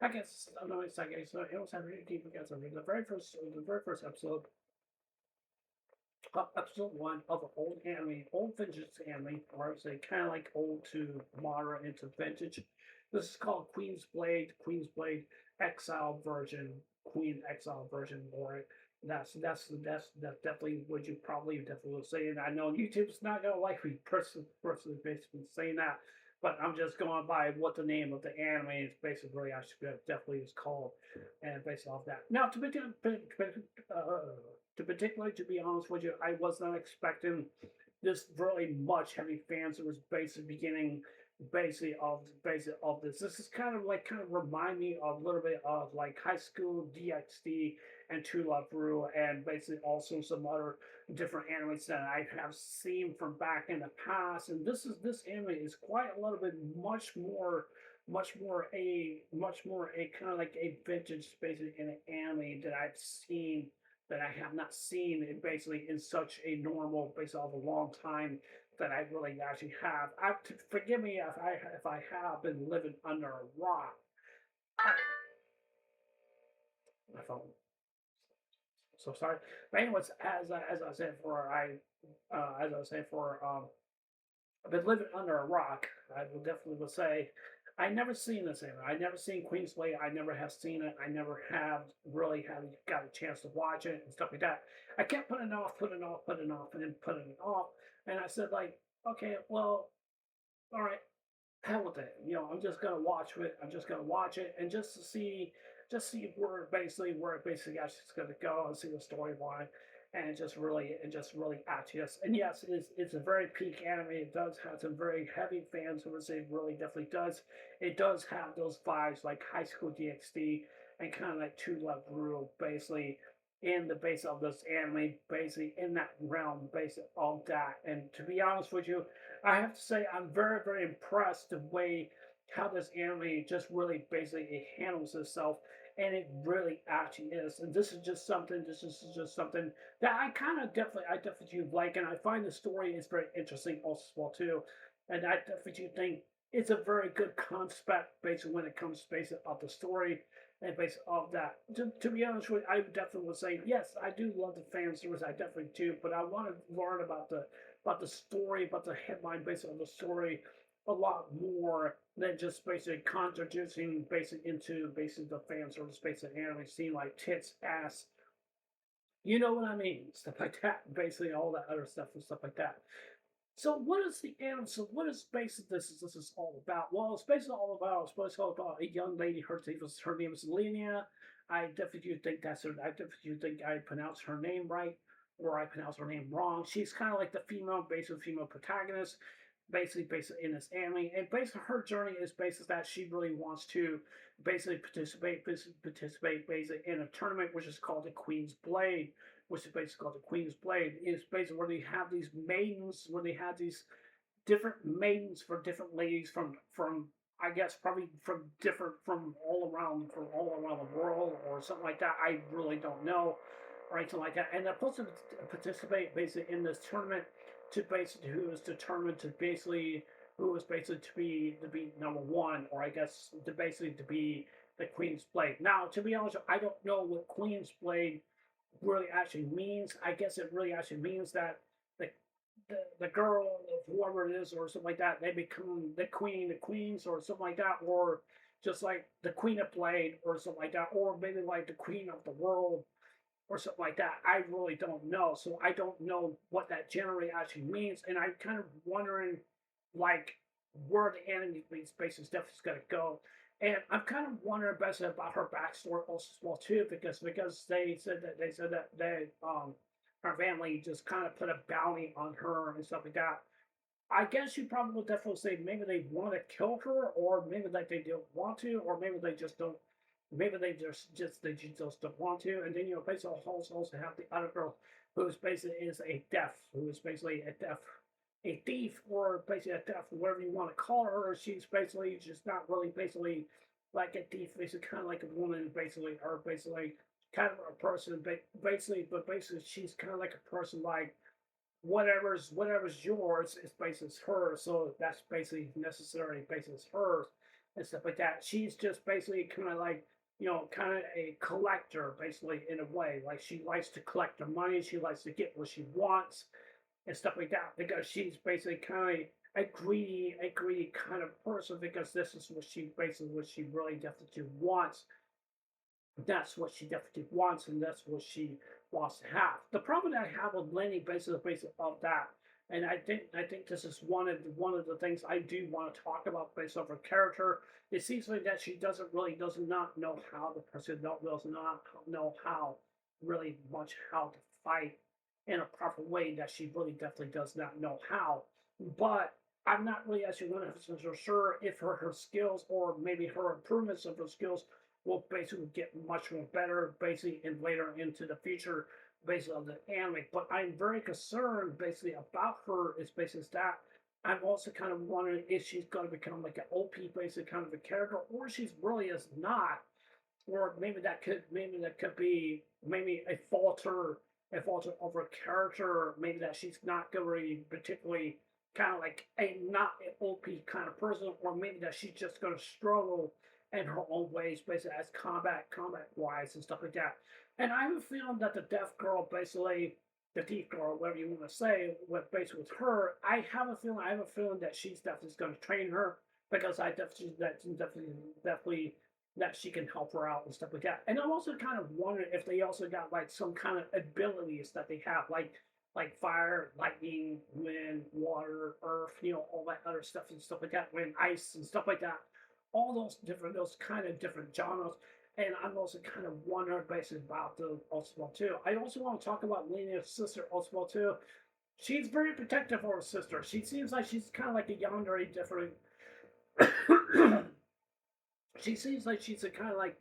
I guess I know it's like so it was really deep because of the very first episode, episode one of an old anime, old vintage anime, or I would say kind of like old to modern into vintage. This is called Queen's Blade Exiled Virgin, Queen Exiled Version, or that's definitely what you definitely will say. And I know YouTube's not gonna like me personally basically saying that, but I'm just going by what the name of the anime is basically. I should definitely is called, and based off that. Now particularly to be honest with you, I was not expecting this really much heavy fans. It was basically beginning basically of this. This is kind of remind me of a little bit of like High School DxD and True Love Brew, and basically also some other different animes that I have seen from back in the past. And this anime is quite a little bit much more a kind of like a vintage basically in an anime that I've seen that I have not seen it basically in such a normal basically of a long time that I really actually have. Forgive me if I have been living under a rock. My phone. So sorry. But anyways, as I said for as I said for I've been living under a rock. I will definitely will say I never seen this anime. I never seen Queen's Blade. I never have seen it. I never have really have got a chance to watch it and stuff like that. I kept putting it off, and then putting it off. And I said like, okay, well, all right, hell with it. You know, I'm just gonna watch it. I'm just gonna watch it and just see where it basically actually is gonna go and see the storyline. And just really actually, and yes, it's a very peak anime. It does have some very heavy fans who would say it really definitely does. It does have those vibes like High School DxD and kind of like True Love Rule, basically in the base of this anime, basically in that realm, basically of that. And to be honest with you, I have to say I'm very impressed the way how this anime just really basically it handles itself, and it really actually is. And this is just something that I definitely do like, and I find the story is very interesting also as well too. And I definitely do think it's a very good concept basically when it comes to basically of the story and based off that. To be honest with you, I definitely would say yes, I do love the fan service, I definitely do, but I want to learn about the story, about the headline based on the story a lot more than just basically contradicting basically into basically the fan service basically anime scene like tits, ass, you know what I mean, stuff like that, basically all that other stuff and stuff like that. So what is the anime? So what is basically this is all about? Well, it's basically all about a young lady. Her name is Linnea. I definitely do think that's her. I definitely do think I pronounce her name right, or I pronounce her name wrong. She's kind of like the basically female protagonist, basically in this anime, and basically her journey is basically that she really wants to basically participate basically in a tournament which is called the Queen's Blade, which is basically called the Queen's Blade. It's basically where they have these maidens, where they have these different maidens for different ladies from I guess probably from all around the world or something like that. I really don't know, or anything like that. And they're supposed to participate basically in this tournament to basically who is basically to be number one, or I guess to be the Queen's Blade. Now, to be honest, I don't know what Queen's Blade really actually means. I guess it really actually means that the the girl of whoever it is or something like that, they become the queens or something like that, or just like the Queen of Blade or something like that, or maybe like the Queen of the World or something like that. I really don't know. So I don't know what that generally actually means, and I'm kind of wondering like where the anime space is definitely going to go. And I'm kind of wondering basically about her backstory also as well too, because they said that her family just kind of put a bounty on her and stuff like that. I guess you probably would definitely say maybe they want to kill her, or maybe like they don't want to, or maybe they just don't. Maybe they just don't want to. And then basically also have the other girl who's basically is a deaf, who is basically a thief, or basically a deaf, whatever you want to call her. She's basically just not really basically like a thief, basically kind of like a woman, basically, or basically kind of a person, but basically she's kind of like a person like whatever's yours is basically hers. So that's basically necessarily basically hers. and stuff like that. She's just basically kind of like, kind of a collector, basically, in a way. Like, she likes to collect her money, she likes to get what she wants, and stuff like that, because she's basically kind of a greedy kind of person, because this is what she really definitely wants. That's what she definitely wants, and that's what she wants to have. The problem that I have with Lenny, basically of that, and I think this is one of the things I do want to talk about based off her character. It seems like that she does not know how the person does not know how really much how to fight in a proper way. That she really definitely does not know how. But I'm not really actually 100% sure if her skills, or maybe her improvements of her skills, will basically get much more better basically in later into the future based on the anime. But I'm very concerned basically about her is basically that I'm also kind of wondering if she's going to become like an OP basically kind of a character, or she's really is not, or maybe that could be maybe a falter of her character, maybe that she's not going to be particularly kind of like a not an OP kind of person, or maybe that she's just going to struggle in her own ways, basically as combat wise and stuff like that. And I have a feeling that the deaf girl, basically the thief girl, whatever you want to say, with basically with her, I have a feeling that she's definitely going to train her, because I definitely that she can help her out and stuff like that. And I'm also kind of wondering if they also got like some kind of abilities that they have, like fire, lightning, wind, water, earth, all that other stuff and stuff like that, wind, ice and stuff like that. All those kind of different genres. And I'm also kind of wondering basically about the Ultimate too. I also want to talk about Lena's sister Ultimate too. She's very protective of her sister. She seems like she's kind of like a yandere different. She seems like she's a kind of like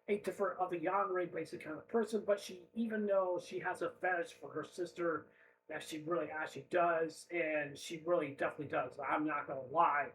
a different of a yandere basic kind of person, but she, even though she has a fetish for her sister, that she really actually does, and she really definitely does. I'm not gonna lie.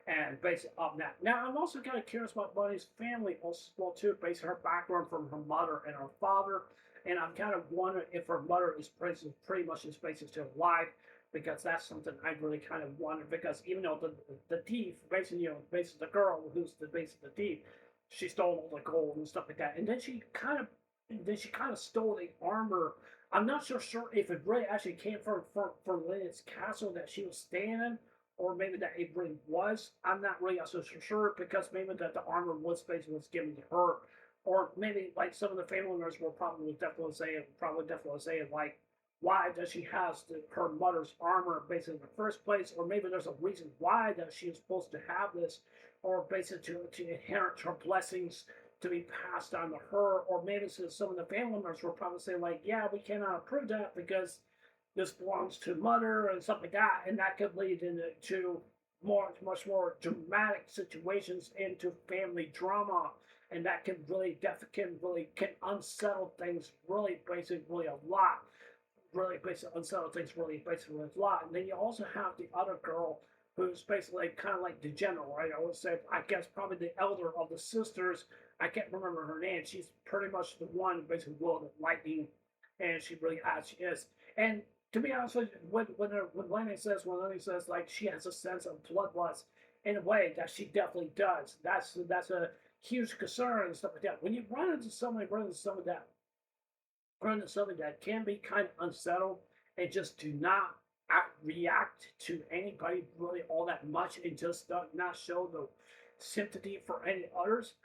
And based on that, now I'm also kind of curious about Bunny's family also well too, based on her background from her mother and her father. And I'm kind of wondering if her mother is pretty much is basically still alive, because that's something I really kind of wonder. Because even though the thief, basically, basically the girl who's the basically the thief, she stole all the gold and stuff like that, and then she kind of stole the armor. I'm not so sure if it really actually came from Lynette's castle that she was staying in, or maybe that it really was. I'm not really also sure, because maybe that the armor was given to her, or maybe like some of the family members will probably definitely say like, why does she has her mother's armor basically in the first place, or maybe there's a reason why that she is supposed to have this, or basically to inherit her blessings to be passed on to her, or maybe some of the family members will probably say like, yeah, we cannot approve that because this belongs to mother and stuff like that, and that could lead into much more dramatic situations, into family drama, and that can unsettle things really basically a lot, really basically unsettle things really basically a lot. And then you also have the other girl who's basically kind of like the general, right? I would say, I guess probably the elder of the sisters. I can't remember her name. She's pretty much the one basically wielding lightning, and she really has she is. And to be honest with you, when Lenny says like she has a sense of bloodlust in a way that she definitely does. That's a huge concern and stuff like that. When you run into something that can be kind of unsettled, and just do not react to anybody really all that much, and just not show the sympathy for any others.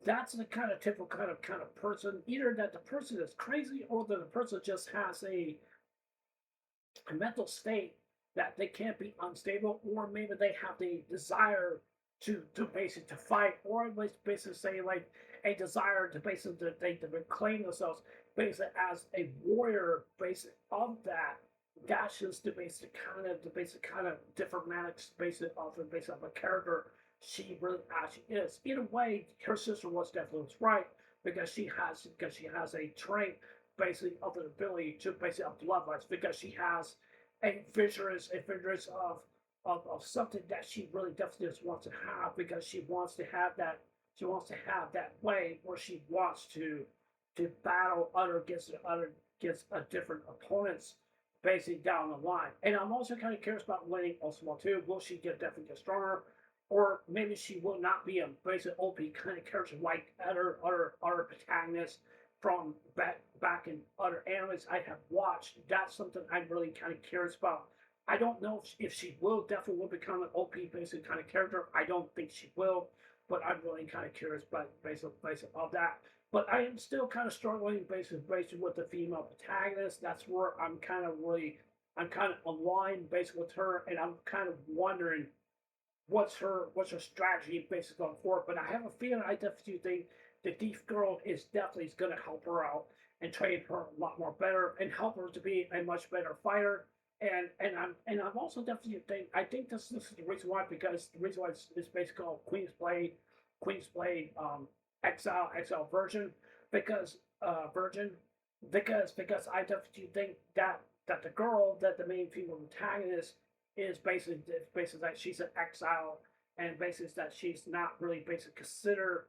That's the kind of typical kind of person. Either that the person is crazy, or that the person just has a mental state that they can't be unstable, or maybe they have the desire to basically to fight, or basically say like a desire to basically to reclaim themselves basically as a warrior basic of that. That's just the basic kind of diplomatic basic of a character she really actually is. In a way, her sister was right, because she has a trait basically of an ability to basically have bloodlust, because she has a vigorous of something that she really definitely just wants to have, because she wants to have that way where she wants to battle against a different opponents basically down the line. And I'm also kind of curious about Lenny also too. Will she definitely get stronger? or maybe she will not be a basic OP kind of character like other protagonists from back in other animes I have watched. That's something I'm really kind of curious about. I don't know if she will definitely will become an OP basic kind of character. I don't think she will, but I'm really kind of curious about basic of that. But I am still kind of struggling basically with the female protagonist. That's where I'm kind of aligned basically with her, and I'm kind of wondering what's her strategy basically going forward. But I have a feeling I definitely think the Thief Girl is definitely going to help her out and train her a lot more better and help her to be a much better fighter. And I'm also definitely think this is the reason why, because the reason why it's basically called Queen's Blade Exile Virgin, because Virgin because I definitely think that the girl, that the main female antagonist, is basically that she's an exile, and basically that she's not really basically considered,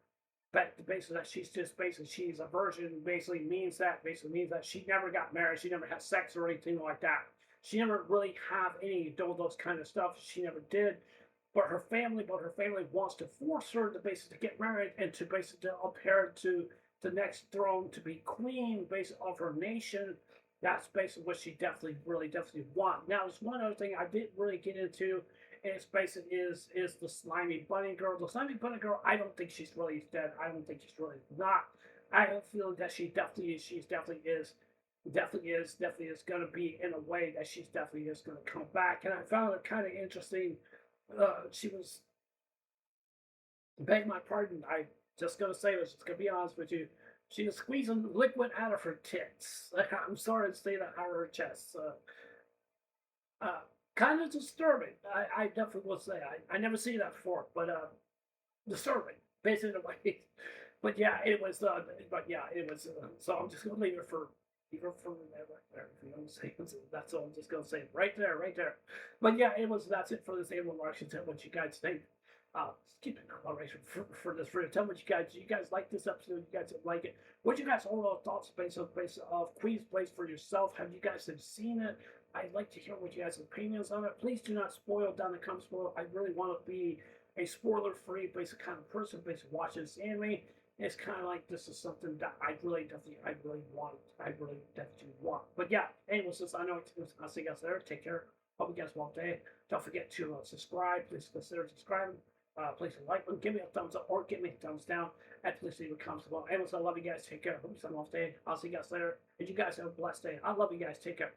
but basically that she's just basically she's a virgin, basically means that she never got married, she never had sex or anything like that. She never really have any of those kind of stuff. She never did. But her family wants to force her to basically get married and to basically upheir to the next throne to be queen, basically of her nation. That's basically what she definitely want. Now, there's one other thing I didn't really get into. Is basically is the slimy bunny girl. The slimy bunny girl, I don't think she's really dead. I don't think she's really not. I have a feeling that she's definitely is going to be in a way that she's definitely is going to come back. And I found it kind of interesting. She was, beg my pardon, I just going to say this, just going to be honest with you. She was squeezing liquid out of her tits. I'm sorry to say that, out of her chest. Uh, Kind of disturbing. I definitely will say. I never seen that before, but disturbing, basically the way. But yeah, it was. But yeah, it was. So I'm just gonna leave it for right there. You know what I'm saying? So that's all I'm just gonna say. Right there, right there. But yeah, it was. That's it for this Able Martian. Tell what you guys think. Keep it collaboration for this video. Tell me what you guys like this episode. You guys like it. What you guys overall thoughts based of Queen's Place for yourself? Have you guys have seen it? I'd like to hear what you guys' opinions on it. Please do not spoil down the comments below. I really want to be a spoiler-free basic kind of person, basically watching this anime. It's kind of like this is something that I really definitely want. But yeah, anyways, since I know I'll see you guys later. Take care. Hope you guys have a well day. Don't forget to subscribe. Please consider subscribing. Please like button, give me a thumbs up or give me a thumbs down, and please leave a comment below. Anyways, I love you guys. Take care. Hope you have a well day. I'll see you guys later. And you guys have a blessed day. I love you guys. Take care.